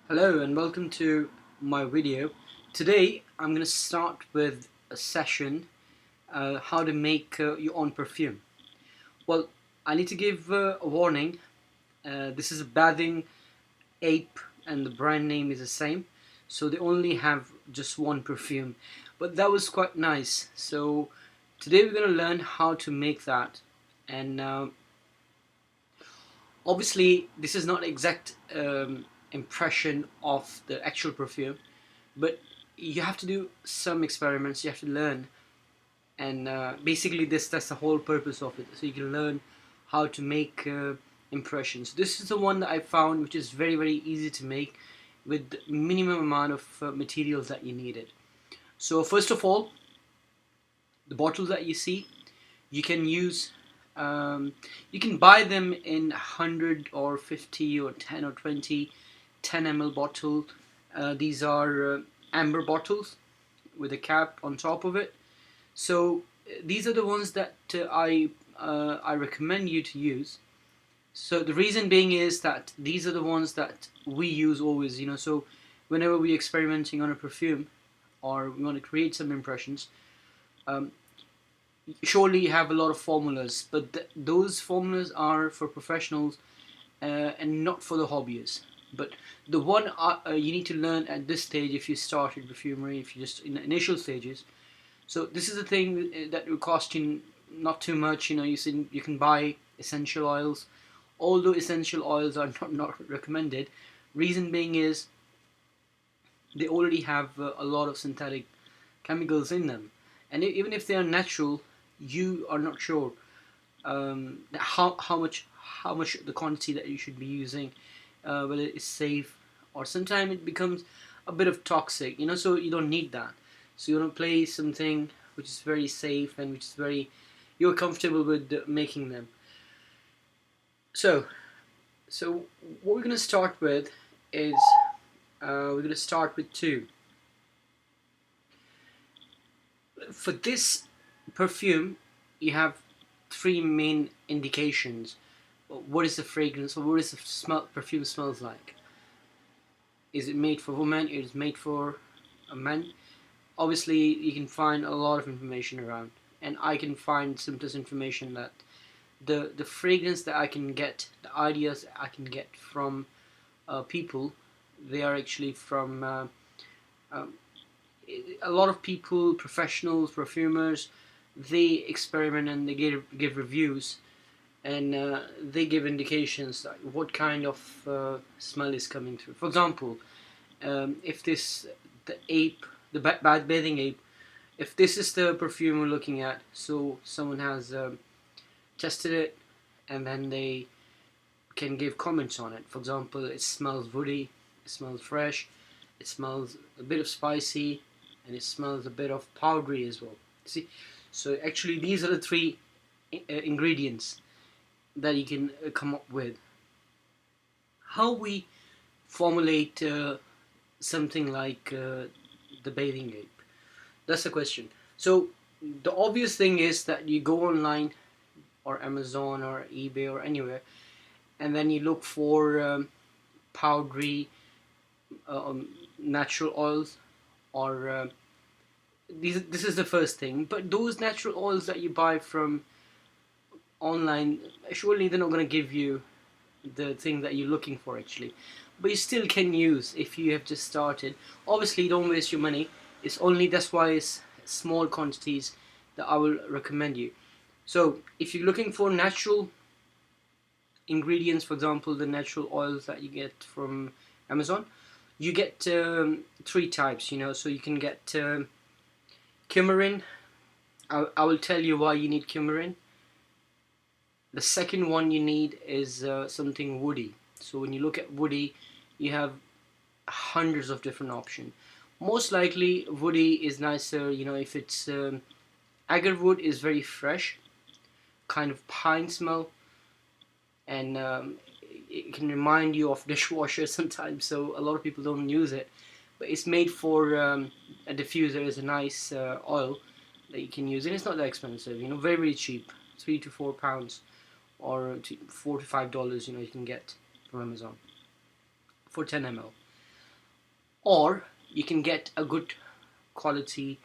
Hello and welcome to my video. Today I'm going to start with a session how to make your own perfume. Well, I need to give a warning. This is a bathing ape and the brand name is the same. So they only have just one perfume. But that was quite nice. So today we're going to learn how to make that. And obviously this is not exact impression of the actual perfume, but you have to do some experiments, you have to learn, and basically that's the whole purpose of it, so you can learn how to make impressions. This is the one that I found which is very easy to make with the minimum amount of materials that you needed. So first of all, the bottles that you see, you can use you can buy them in 100 or 50 or 10 or 20 10 ml bottle. These are amber bottles with a cap on top of it. So these are the ones that I recommend you to use. So the reason being is that these are the ones that we use always, so whenever we're experimenting on a perfume or we want to create some impressions, um, surely you have a lot of formulas, but those formulas are for professionals and not for the hobbyists. But the one you need to learn at this stage, if you started perfumery, if you're just in the initial stages. So this is the thing that will cost you not too much. You can buy essential oils, although essential oils are not recommended. Reason being is they already have a lot of synthetic chemicals in them, and even if they are natural, you are not sure how much the quantity that you should be using, whether it's safe, or sometimes it becomes a bit of toxic, so you don't need that. So you want to play something which is very safe and which is very, you're comfortable with making them. So what we're going to start with is we're going to start with two. For this perfume, you have three main indications. What is the fragrance, or what is the perfume smells like? Is it made for women? Is it made for a man? Obviously, you can find a lot of information around, and I can find some information that the fragrance that I can get, the ideas that I can get from people, they are actually from um, a lot of people, professionals, perfumers. They experiment and they give reviews, and they give indications like what kind of smell is coming through. For example, if the ape, the bad bathing ape, if this is the perfume we're looking at, so someone has tested it, and then they can give comments on it. For example, it smells woody, it smells fresh, it smells a bit of spicy, and it smells a bit of powdery as well. See, so actually these are the three ingredients that you can come up with. How we formulate something like the bathing ape? That's the question. So the obvious thing is that you go online or Amazon or eBay or anywhere, and then you look for powdery natural oils, or this is the first thing. But those natural oils that you buy from online, surely they're not going to give you the thing that you're looking for actually, but you still can use if you have just started. Obviously don't waste your money. It's only, that's why it's small quantities that I will recommend you. So if you're looking for natural ingredients, for example the natural oils that you get from Amazon, you get three types, so you can get coumarin. I will tell you why you need coumarin. The second one you need is something woody. So when you look at woody, you have hundreds of different options. Most likely woody is nicer, if it's agar wood is very fresh, kind of pine smell, and it can remind you of dishwasher sometimes, so a lot of people don't use it, but it's made for a diffuser. Is a nice oil that you can use, and it's not that expensive, very cheap, £3 to £4, or $4 to $5, you can get from Amazon for 10 ml. or you can get a good quality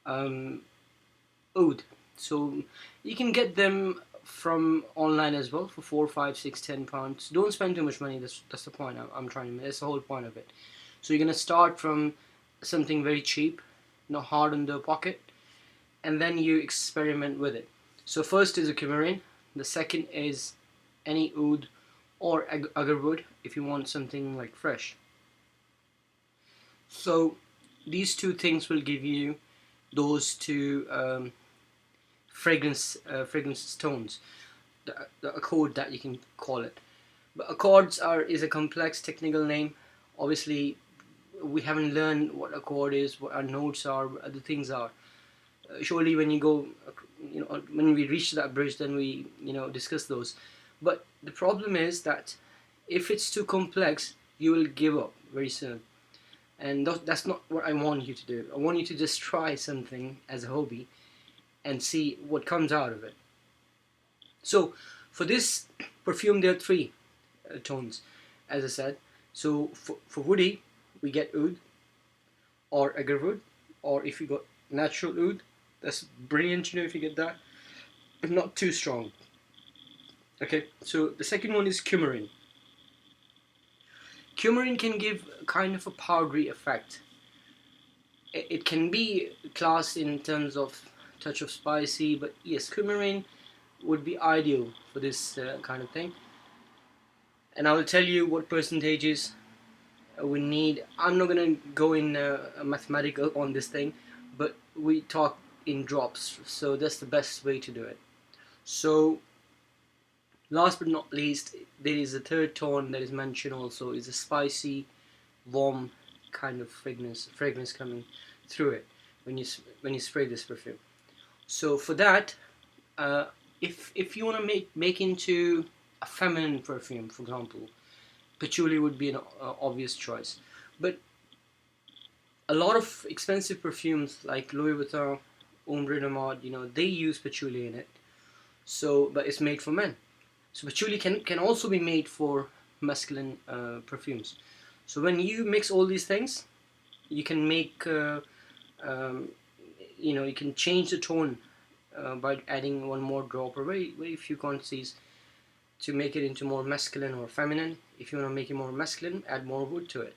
oud. So you can get them from online as well for 4, 5, 6, 10 pounds. Don't spend too much money. That's the point I'm trying to make. That's the whole point of it. So you're gonna start from something very cheap, not hard on the pocket, and then you experiment with it. So first is a coumarin. The second is any oud or agarwood if you want something like fresh. So these two things will give you those two fragrance tones, the accord that you can call it. But accords is a complex technical name. Obviously, we haven't learned what accord is, what our notes are, what other things are. Surely, when you go, when we reach that bridge, then we discuss those. But the problem is that if it's too complex, you will give up very soon. And that's not what I want you to do. I want you to just try something as a hobby and see what comes out of it. So for this perfume, there are three tones, as I said. So for woody, we get oud or agarwood, or if you got natural oud, that's brilliant, if you get that, but not too strong. Okay, so the second one is coumarin. Coumarin can give kind of a powdery effect. It can be classed in terms of touch of spicy, but yes, coumarin would be ideal for this kind of thing. And I will tell you what percentages we need. I'm not going to go in mathematical on this thing, but we talk in drops, so that's the best way to do it. So last but not least, there is a third tone that is mentioned also, is a spicy, warm kind of fragrance coming through it when you spray this perfume. So for that, if you want to make into a feminine perfume, for example, patchouli would be an obvious choice. But a lot of expensive perfumes like Louis Vuitton, Ombre de Mode, they use patchouli in it. So, but it's made for men. So patchouli can also be made for masculine perfumes. So when you mix all these things, you can make, you can change the tone by adding one more drop or very few quantities to make it into more masculine or feminine. If you want to make it more masculine, add more wood to it.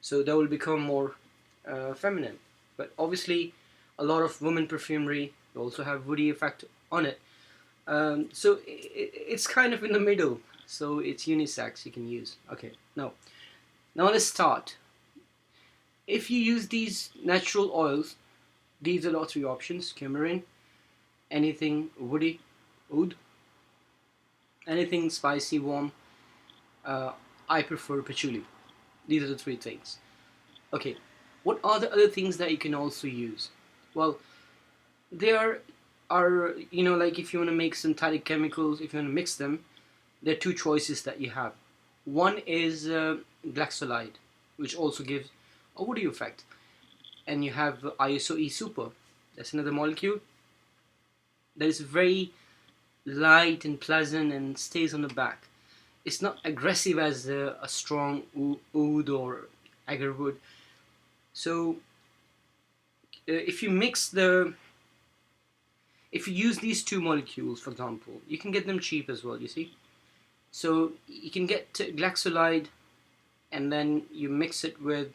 So that will become more feminine. But obviously, a lot of women perfumery also have woody effect on it. So it's kind of in the middle. So it's unisex, you can use. Okay, now let's start. If you use these natural oils, these are the three options: coumarin, anything woody, oud, anything spicy, warm. I prefer patchouli. These are the three things. Okay, what are the other things that you can also use? Well, there are, like if you want to make synthetic chemicals, if you want to mix them, there are two choices that you have. One is glycolide, which also gives a woody effect. And you have ISO-E Super. That's another molecule that is very light and pleasant and stays on the back. It's not aggressive as a strong oud or agarwood. So if you use these two molecules, for example, you can get them cheap as well, you see. So you can get glycolide and then you mix it with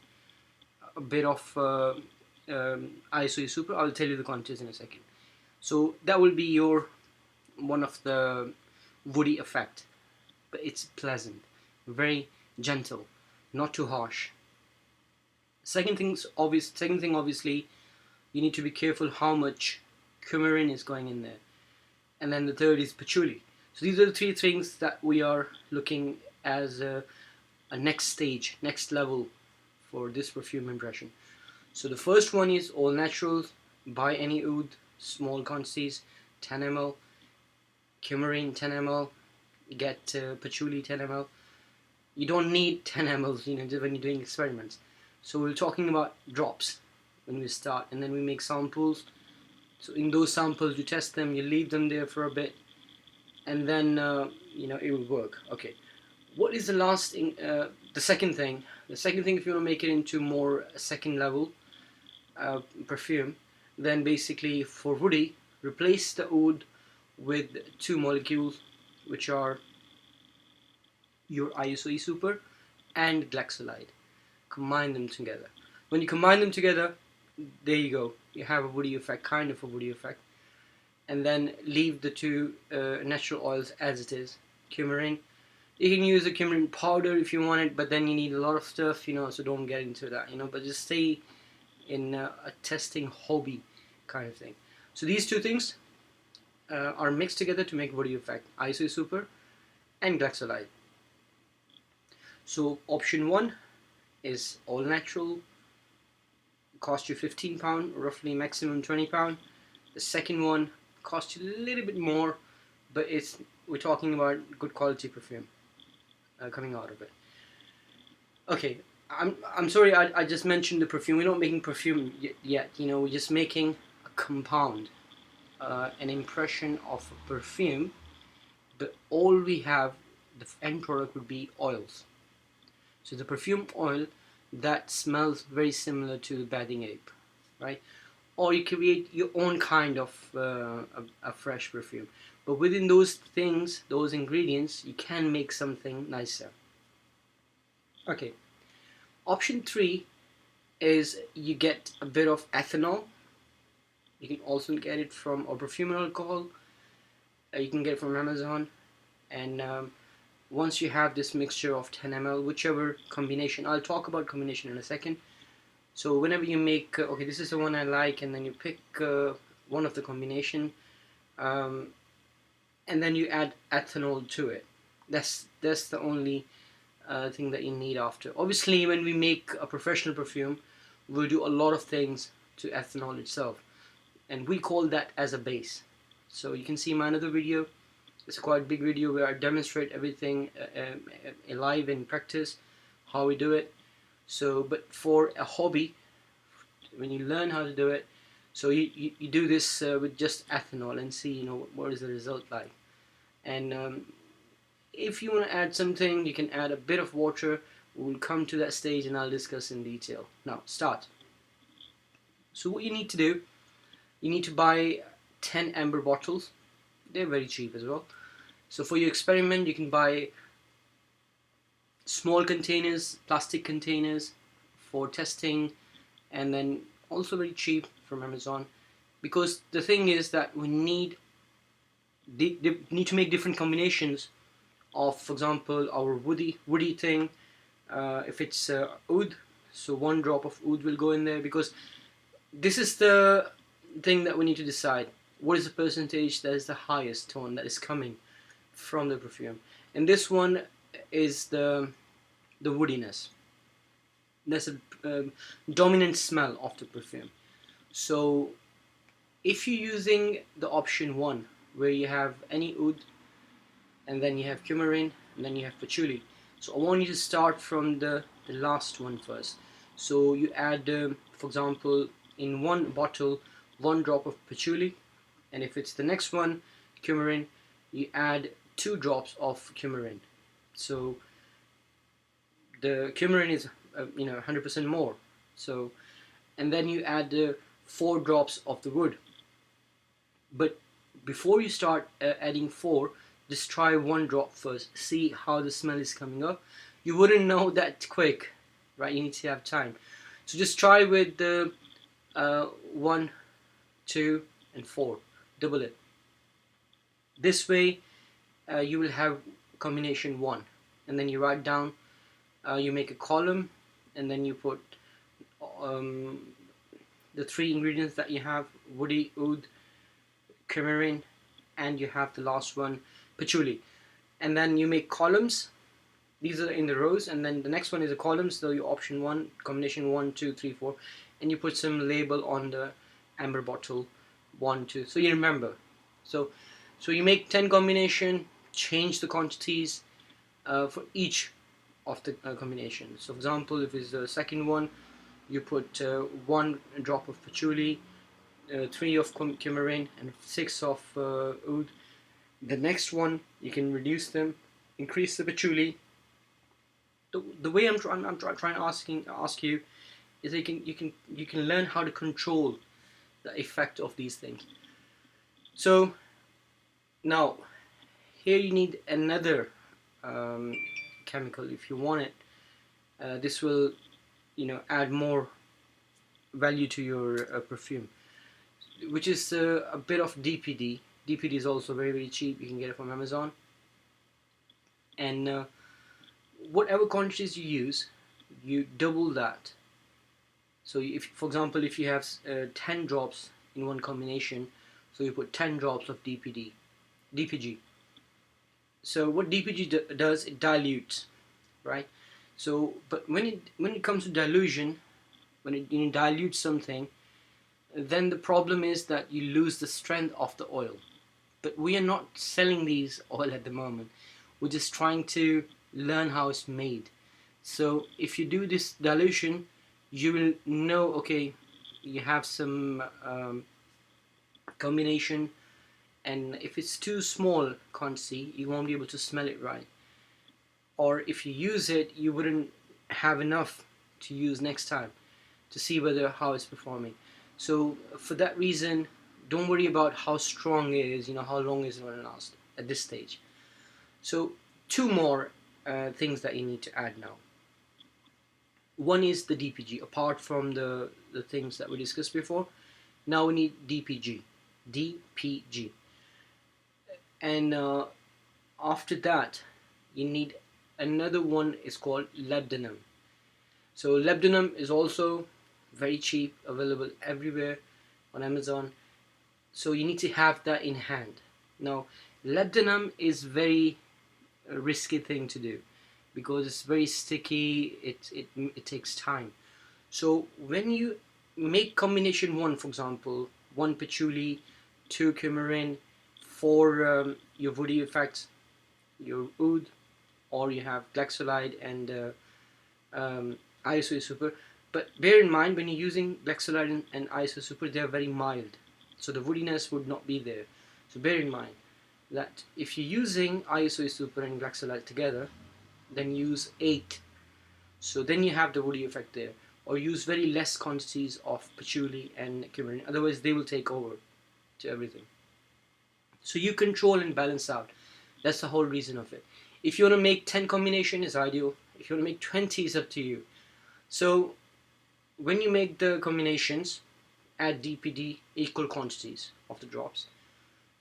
a bit of ISO-E Super. I'll tell you the quantities in a second. So that will be one of the woody effect, but it's pleasant, very gentle, not too harsh. Second thing, obviously, you need to be careful how much coumarin is going in there. And then the third is patchouli. So these are the three things that we are looking as a next stage, next level for this perfume impression. So the first one is all natural. Buy any oud, small quantities, 10 ml, coumarin 10 ml, get patchouli 10 ml. You don't need 10 ml, when you're doing experiments. So we're talking about drops when we start, and then we make samples. So in those samples, you test them, you leave them there for a bit, and then it will work. Okay, what is the last the second thing, if you want to make it into more second level perfume, then basically for woody, replace the oud with two molecules, which are your ISOE super and glycolide. Combine them together. When you combine them together, there you go. You have a woody effect, kind of a woody effect. And then leave the two natural oils as it is. Coumarin. You can use the coumarin powder if you want it, but then you need a lot of stuff, you know, so don't get into that, you know, but just stay in a testing hobby kind of thing. So these two things are mixed together to make woody effect. ISO super and glycolide. So option 1 is all natural, cost you £15, roughly maximum £20. The second one costs you a little bit more, but we're talking about good quality perfume coming out of it. Okay, I'm sorry, I just mentioned the perfume. We're not making perfume yet, you know, we're just making a compound, an impression of a perfume, but all we have, the end product would be oils. So the perfume oil that smells very similar to the bathing ape, right? Or you create your own kind of a fresh perfume. But within those things, those ingredients, you can make something nicer. Okay. Option 3 is you get a bit of ethanol. You can also get it from a perfume alcohol. You can get it from Amazon. And once you have this mixture of 10 ml, whichever combination, I'll talk about combination in a second. So whenever you make, okay, this is the one I like, and then you pick one of the combination, and then you add ethanol to it. That's the only thing that you need after. Obviously, when we make a professional perfume, we'll do a lot of things to ethanol itself, and we call that as a base. So you can see my another video. It's a quite big video where I demonstrate everything live in practice, how we do it. So, but for a hobby, when you learn how to do it, so you do this with just ethanol and see, you know, what is the result like. And if you want to add something, you can add a bit of water. We'll come to that stage and I'll discuss in detail. Now, start. So what you need to do, you need to buy 10 amber bottles. They're very cheap as well. So for your experiment, you can buy small containers, plastic containers for testing, and then also very cheap from Amazon. Because the thing is that we need to make different combinations of, for example, our woody thing. If it's oud, so 1 drop of oud will go in there, because this is the thing that we need to decide. What is the percentage that is the highest tone that is coming from the perfume? And this one is the woodiness. That's a dominant smell of the perfume. So if you're using the option 1, where you have any oud, and then you have coumarin, and then you have patchouli. So I want you to start from the last one first. So you add, for example, in 1 bottle, 1 drop of patchouli. And if it's the next one, coumarin, you add 2 drops of coumarin. So the coumarin is, 100% more. So, and then you add 4 drops of the wood. But before you start adding 4, just try 1 drop first. See how the smell is coming up. You wouldn't know that quick, right? You need to have time. So just try with the 1, 2, and 4. Double it. This way you will have combination 1, and then you write down, you make a column, and then you put the 3 ingredients that you have: woody, oud, coumarin, and you have the last one, patchouli. And then you make columns. These are in the rows, and then the next one is a column. So your option 1, combination 1, 2, 3, 4, and you put some label on the amber bottle 1, 2. So you remember. So you make 10 combination. Change the quantities for each of the combinations. So for example, if it's the second one, you put 1 drop of patchouli, 3 of coumarin, and 6 of oud. The next one, you can reduce them, increase the patchouli, the way I'm trying to ask you is that you can learn how to control the effect of these things. So now here you need another chemical if you want it. This will, you know, add more value to your perfume, which is a bit of DPD. DPD is also very cheap. You can get it from Amazon. And whatever quantities you use, you double that. So if, for example, if you have 10 drops in one combination, so you put 10 drops of DPG. So what DPG does, it dilutes, right? So, but when it comes to dilution, when it dilutes something, then the problem is that you lose the strength of the oil. But we are not selling these oil at the moment. We're just trying to learn how it's made. So if you do this dilution, you will know, okay, you have some combination, and if it's too small quantity, you won't be able to smell it right. Or if you use it, you wouldn't have enough to use next time to see how it's performing. So for that reason, don't worry about how strong it is, you know, how long is it going to last at this stage. So two more things that you need to add now. One is the DPG, apart from the things that we discussed before. Now we need DPG. And after that, you need another one, is called labdanum. So labdanum is also very cheap, available everywhere on Amazon. So you need to have that in hand. Now, labdanum is very risky thing to do because it's very sticky. It takes time. So when you make combination 1, for example, 1 patchouli, 2 coumarin, 4 your woody effects, your oud, or you have glycolide and ISO super. But bear in mind, when you're using glycolide and ISO super, they are very mild, so the woodiness would not be there. So bear in mind that if you're using ISO super and glycolide together, then use 8. So then you have the woody effect there. Or use very less quantities of patchouli and coumarin. Otherwise, they will take over to everything. So you control and balance out. That's the whole reason of it. If you want to make 10 combination, is ideal. If you want to make 20, it's up to you. So when you make the combinations, add DPD equal quantities of the drops.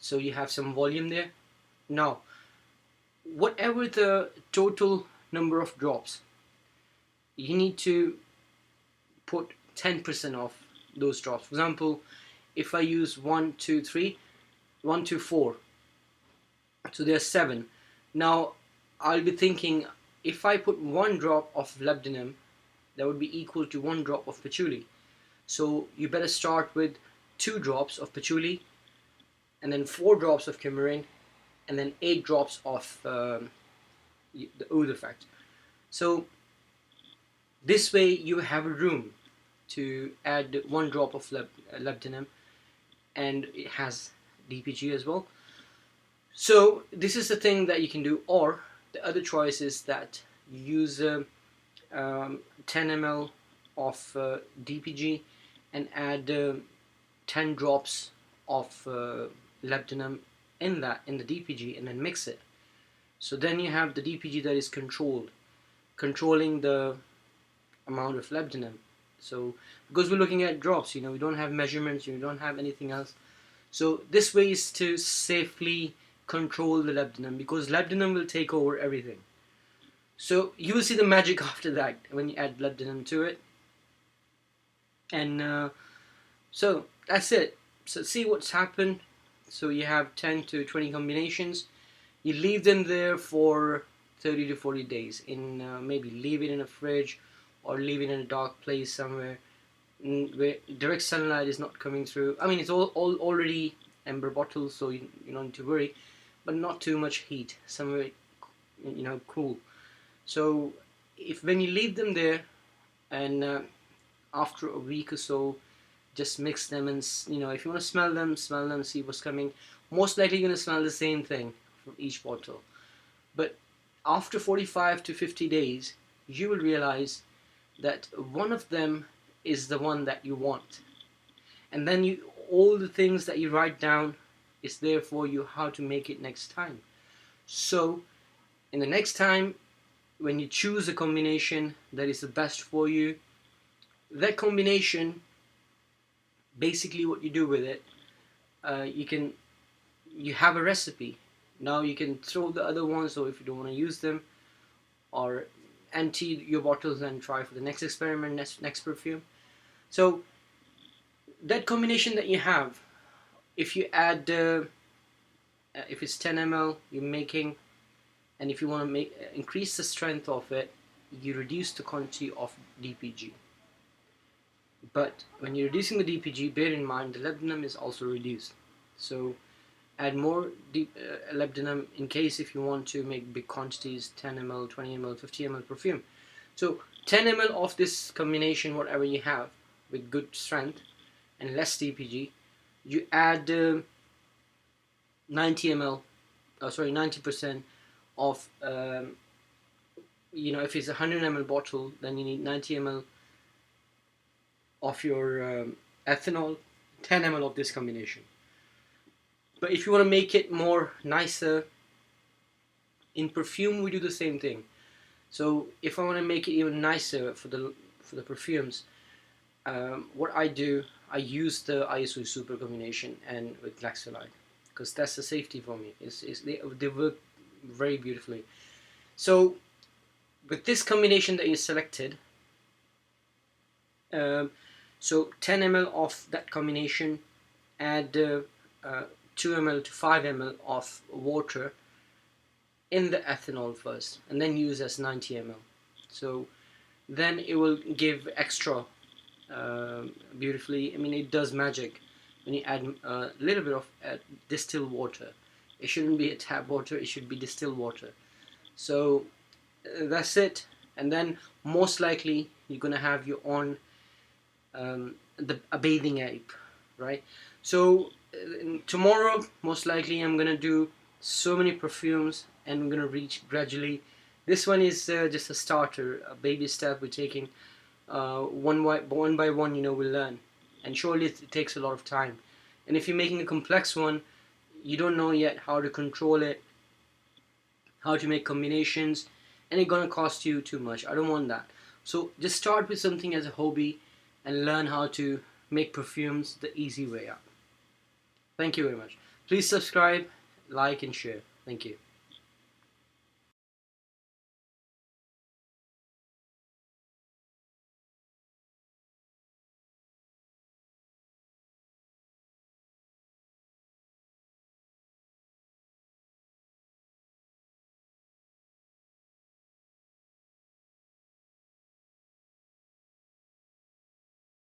So you have some volume there. Now, whatever the total number of drops, you need to put 10% of those drops. For example, if I use 1, 2, 3, 1, 2, 4, so there are 7. Now I'll be thinking, if I put 1 drop of labdanum, that would be equal to 1 drop of patchouli. So you better start with 2 drops of patchouli, and then 4 drops of coumarin, and then 8 drops of the oud effect. So this way you have a room to add 1 drop of labdanum, and it has DPG as well. So this is the thing that you can do. Or the other choice is that you use 10 ml of DPG and add 10 drops of labdanum in the DPG, and then mix it. So then you have the DPG that is controlling the amount of labdanum. So because we're looking at drops, you know, we don't have measurements, we don't have anything else. So this way is to safely control the labdanum, because labdanum will take over everything. So you will see the magic after that when you add labdanum to it. And so that's it. So see what's happened. So you have 10 to 20 combinations. You leave them there for 30 to 40 days. Maybe leave it in a fridge, or leave it in a dark place somewhere where direct sunlight is not coming through. I mean, it's all already amber bottles, so you don't need to worry, but not too much heat. Somewhere, you know, cool. So when you leave them there, and after a week or so, just mix them, and you know, if you want to smell them, see what's coming. Most likely you're going to smell the same thing from each bottle. But after 45 to 50 days, you will realize that one of them is the one that you want, and then all the things that you write down is there for you how to make it next time. So in the next time when you choose a combination that is the best for you, that combination, basically what you do with it, you have a recipe. Now you can throw the other ones, or if you don't want to use them, or empty your bottles and try for the next experiment, next perfume. So that combination that you have, if you add if it's 10 ml you're making, and if you want to increase the strength of it, you reduce the quantity of DPG. But when you're reducing the DPG, bear in mind the labdanum is also reduced. So add more labdanum in case if you want to make big quantities, 10 ml, 20 ml, 50 ml perfume. So 10 ml of this combination, whatever you have, with good strength and less DPG, you add 90% of, if it's a 100 ml bottle, then you need 90 ml of your ethanol, 10 ml of this combination. But if you want to make it more nicer, in perfume we do the same thing. So if I want to make it even nicer for the perfumes, what I do, I use the ISO Super combination and with Glaxolide, because that's the safety for me. They work very beautifully. So with this combination that you selected, so 10 ml of that combination, add 2 ml to 5 ml of water in the ethanol first, and then use as 90 ml. So then it will give extra beautifully. I mean, it does magic when you add a little bit of distilled water. It shouldn't be a tap water, it should be distilled water. So that's it. And then most likely you're gonna have your own a bathing ape, right? So tomorrow most likely I'm gonna do so many perfumes, and I'm gonna reach gradually. This one is just a starter, a baby step. We're taking one by one, we'll learn, and surely it takes a lot of time. And if you're making a complex one, you don't know yet how to control it, how to make combinations, and it's gonna cost you too much. I don't want that. So just start with something as a hobby and learn how to make perfumes the easy way out. Thank you very much. Please subscribe, like and share. Thank you.